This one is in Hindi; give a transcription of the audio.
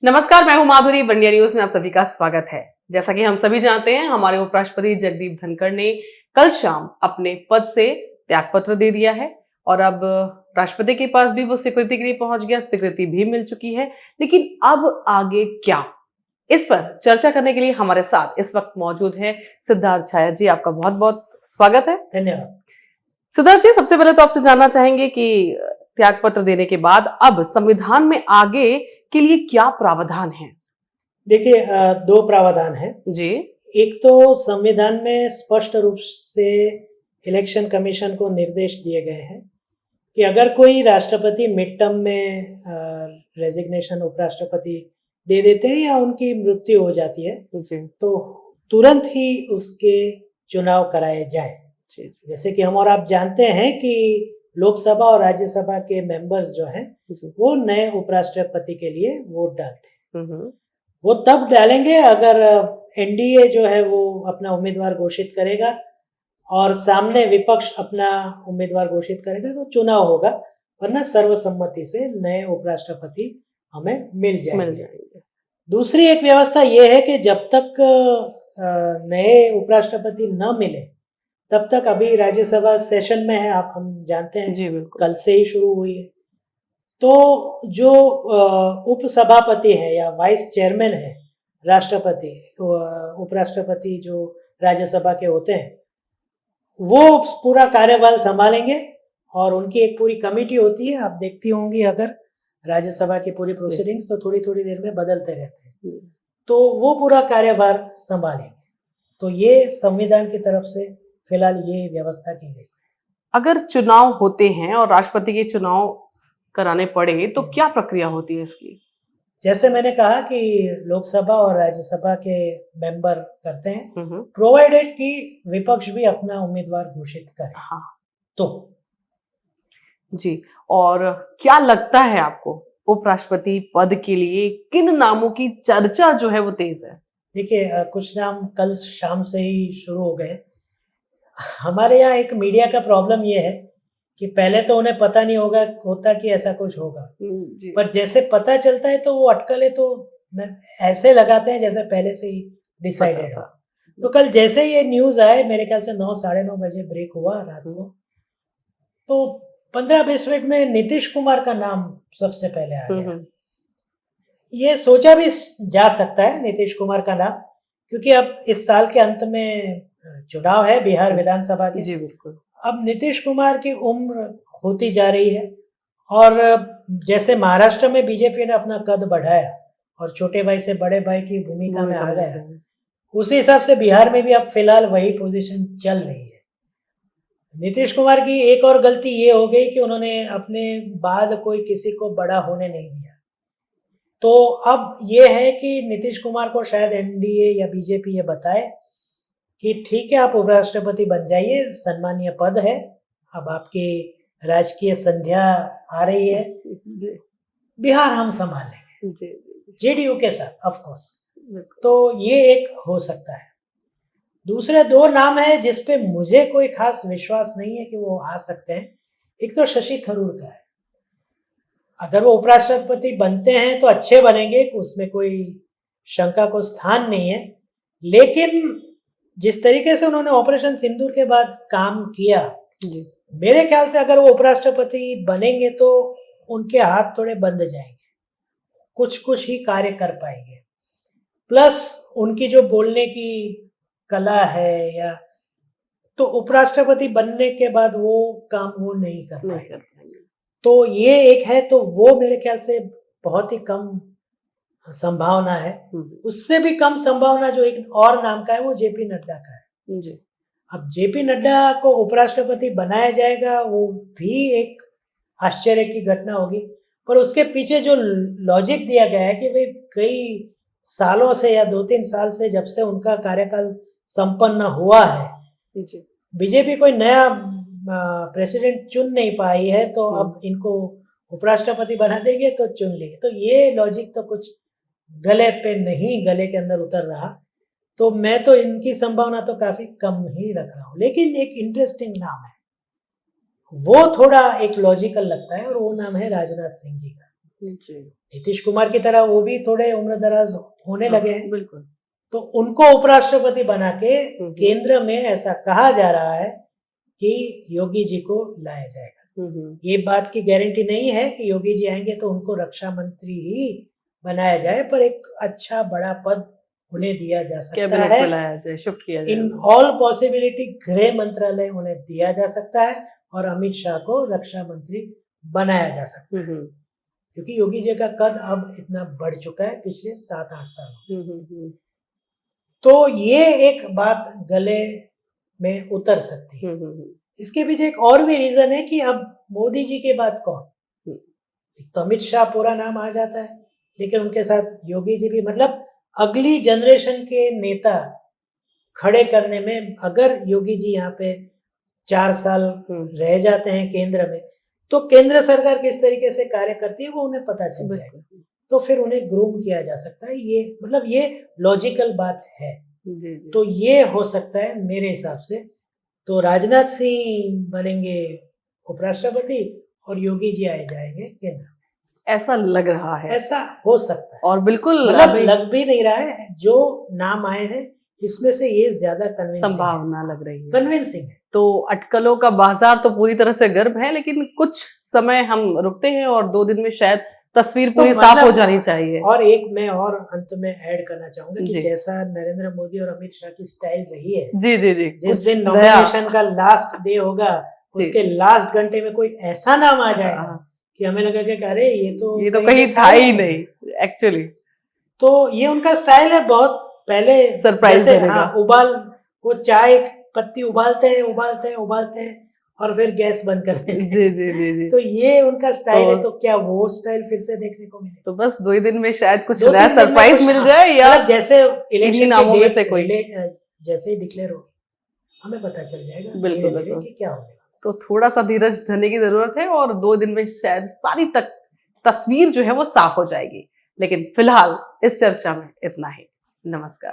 नमस्कार, मैं हूं माधुरी। इंडिया न्यूज में आप सभी का स्वागत है। जैसा कि हम सभी जानते हैं, हमारे उपराष्ट्रपति जगदीप धनखड़ ने कल शाम अपने पद से त्यागपत्र दे दिया है और अब राष्ट्रपति के पास भी वो स्वीकृति के लिए पहुंच गया। स्वीकृति भी मिल चुकी है, लेकिन अब आगे क्या, इस पर चर्चा करने के लिए हमारे साथ इस वक्त मौजूद है सिद्धार्थ छाया जी। आपका बहुत बहुत स्वागत है। धन्यवाद। सिद्धार्थ जी, सबसे पहले तो आपसे जानना चाहेंगे कि त्यागपत्र देने के बाद अब संविधान में आगे के लिए क्या प्रावधान है? देखिए, दो प्रावधान हैं जी। एक तो संविधान में स्पष्ट रूप से इलेक्शन कमीशन को निर्देश दिए गए हैं कि अगर कोई राष्ट्रपति मिड टर्म में रेजिग्नेशन उपराष्ट्रपति दे देते हैं या उनकी मृत्यु हो जाती है जी। तो तुरंत ही उसके चुनाव कराए जाएं। जैसे कि हम और आप जानते हैं कि लोकसभा और राज्यसभा के मेंबर्स जो हैं वो नए उपराष्ट्रपति के लिए वोट डालते हैं। वो तब डालेंगे अगर एनडीए जो है वो अपना उम्मीदवार घोषित करेगा और सामने विपक्ष अपना उम्मीदवार घोषित करेगा तो चुनाव होगा, वरना सर्वसम्मति से नए उपराष्ट्रपति हमें मिल जाएंगे। दूसरी एक व्यवस्था ये है कि जब तक नए उपराष्ट्रपति न मिले तब तक, अभी राज्यसभा सेशन में है, आप हम जानते हैं, कल से ही शुरू हुई है, तो जो उपसभापति है या वाइस चेयरमैन है राष्ट्रपति, उपराष्ट्रपति जो राज्यसभा के होते हैं, वो पूरा कार्यभार संभालेंगे और उनकी एक पूरी कमेटी होती है। आप देखती होंगी अगर राज्यसभा की पूरी प्रोसीडिंग्स तो थोड़ी थोड़ी देर में बदलते रहते हैं, तो वो पूरा कार्यभार संभालेंगे। तो ये संविधान की तरफ से फिलहाल ये व्यवस्था की गई। अगर चुनाव होते हैं और राष्ट्रपति के चुनाव कराने पड़े तो क्या प्रक्रिया होती है इसकी? जैसे मैंने कहा कि लोकसभा और राज्यसभा के मेंबर करते हैं, प्रोवाइडेड कि विपक्ष भी अपना उम्मीदवार घोषित करे। हाँ। तो जी, और क्या लगता है आपको उपराष्ट्रपति पद के लिए किन नामों की चर्चा जो है वो तेज है? देखिए, कुछ नाम कल शाम से ही शुरू हो गए। हमारे यहाँ एक मीडिया का प्रॉब्लम ये है कि पहले तो उन्हें पता नहीं होता कि ऐसा कुछ होगा, पर जैसे पता चलता है तो वो अटकलें तो ऐसे लगाते हैं जैसे पहले से ही डिसाइडेड हो। तो कल जैसे ये न्यूज़ आए, मेरे ख्याल से 9 साढ़े 9 बजे ब्रेक हुआ रात को, तो 15-20 मिनट में नीतीश कुमार का नाम सबसे पहले आ गया। ये सोचा भी जा सकता है नीतीश कुमार का नाम, क्योंकि अब इस साल के अंत में चुनाव है बिहार विधानसभा के। जी बिल्कुल। अब नीतीश कुमार की उम्र होती जा रही है और जैसे महाराष्ट्र में बीजेपी ने अपना कद बढ़ाया और छोटे भाई से बड़े भाई की भूमिका में आ गया, उसी हिसाब से बिहार में भी अब फिलहाल वही पोजीशन चल रही है। नीतीश कुमार की एक और गलती ये हो गई कि उन्होंने अपने बाद कोई किसी को बड़ा होने नहीं दिया। तो अब ये है कि नीतीश कुमार को शायद एनडीए या बीजेपी ये बताए कि ठीक है, आप उपराष्ट्रपति बन जाइए, सम्मानीय पद है, अब आपकी राजकीय संध्या आ रही है, बिहार हम संभाल लेंगे जेडीयू के साथ, ऑफ कोर्स। तो ये एक हो सकता है। दूसरे दो नाम है जिसपे मुझे कोई खास विश्वास नहीं है कि वो आ सकते हैं। एक तो शशि थरूर का है, अगर वो उपराष्ट्रपति बनते हैं तो अच्छे बनेंगे, उसमें कोई शंका को स्थान नहीं है, लेकिन जिस तरीके से उन्होंने ऑपरेशन सिंदूर के बाद काम किया, मेरे ख्याल से अगर वो उपराष्ट्रपति बनेंगे तो उनके हाथ थोड़े बंद जाएंगे, कुछ ही कार्य कर पाएंगे। प्लस उनकी जो बोलने की कला है, या तो उपराष्ट्रपति बनने के बाद वो काम वो नहीं कर पाएंगे। तो ये एक है, तो वो मेरे ख्याल से बहुत ही कम संभावना है। उससे भी कम संभावना जो एक और नाम का है वो जेपी नड्डा का है। जी। अब जेपी नड्डा को उपराष्ट्रपति बनाया जाएगा, वो भी एक आश्चर्य की घटना होगी, पर उसके पीछे जो लॉजिक दिया गया है कि वे कई सालों से या 2-3 साल से, जब से उनका कार्यकाल संपन्न हुआ है, बीजेपी कोई नया प्रेसिडेंट चुन नहीं पाई है, तो अब इनको उपराष्ट्रपति बना देंगे तो चुन लेंगे। तो ये लॉजिक तो कुछ गले के अंदर उतर रहा। तो मैं तो इनकी संभावना तो काफी कम ही रख रहा हूँ। लेकिन एक इंटरेस्टिंग नाम है, वो थोड़ा एक लॉजिकल लगता है, और वो नाम है राजनाथ सिंह जी का। नीतीश कुमार की तरह वो भी थोड़े उम्र दराज होने लगे हैं, बिल्कुल। तो उनको उपराष्ट्रपति बना के केंद्र में ऐसा कहा जा रहा है कि योगी जी को लाया जाएगा। ये बात की गारंटी नहीं है कि योगी जी आएंगे तो उनको रक्षा मंत्री ही बनाया जाए, पर एक अच्छा बड़ा पद उन्हें दिया जा सकता है, बुलाया जाए, शिफ्ट किया जाए। इन ऑल पॉसिबिलिटी गृह मंत्रालय उन्हें दिया जा सकता है और अमित शाह को रक्षा मंत्री बनाया जा सकता है, क्योंकि योगी जी का कद अब इतना बढ़ चुका है पिछले 7-8 साल। तो ये एक बात गले में उतर सकती है। इसके पीछे एक और भी रीजन है कि अब मोदी जी के बाद कौन, तो अमित शाह पूरा नाम आ जाता है, लेकिन उनके साथ योगी जी भी, मतलब अगली जनरेशन के नेता खड़े करने में अगर योगी जी यहाँ पे 4 साल रह जाते हैं केंद्र में, तो केंद्र सरकार किस तरीके से कार्य करती है वो उन्हें पता चल जाएगा, तो फिर उन्हें ग्रूम किया जा सकता है। ये मतलब ये लॉजिकल बात है। तो ये हो सकता है मेरे हिसाब से। तो राजनाथ सिंह बनेंगे उपराष्ट्रपति और योगी जी आए जाएंगे केंद्र, ऐसा लग रहा है, ऐसा हो सकता है। और बिल्कुल मतलब लग भी नहीं रहा है, जो नाम आए हैं इसमें से ये ज्यादा संभावना लग रही है, कन्विंसिंग है। तो अटकलों का बाजार तो पूरी तरह से गर्म है, लेकिन कुछ समय हम रुकते हैं और 2 दिन में शायद तस्वीर पूरी तो साफ हो जानी चाहिए। और एक मैं और अंत में ऐड करना चाहूंगा कि जैसा नरेंद्र मोदी और अमित शाह की स्टाइल रही है, जी, जिस दिन नॉमिनेशन का लास्ट डे होगा उसके लास्ट घंटे में कोई ऐसा नाम आ जाएगा कि हमें लगा कि अरे ये तो कहीं था ही नहीं एक्चुअली। तो ये उनका स्टाइल है, बहुत पहले सरप्राइज देने का। वो चाय पत्ती उबालते हैं और फिर गैस बंद कर देते हैं। जी। तो ये उनका स्टाइल है, तो क्या वो स्टाइल फिर से देखने को मिले? तो बस 2 दिन में शायद कुछ नया सरप्राइज मिल जाए, या जैसे इलेक्शन नामों में से कोई जैसे ही डिक्लेयर हो हमें पता चल जाएगा बिल्कुल कि क्या होगा। तो थोड़ा सा धीरज धरने की जरूरत है, और 2 दिन में शायद सारी तस्वीर जो है वो साफ हो जाएगी। लेकिन फिलहाल इस चर्चा में इतना ही। नमस्कार।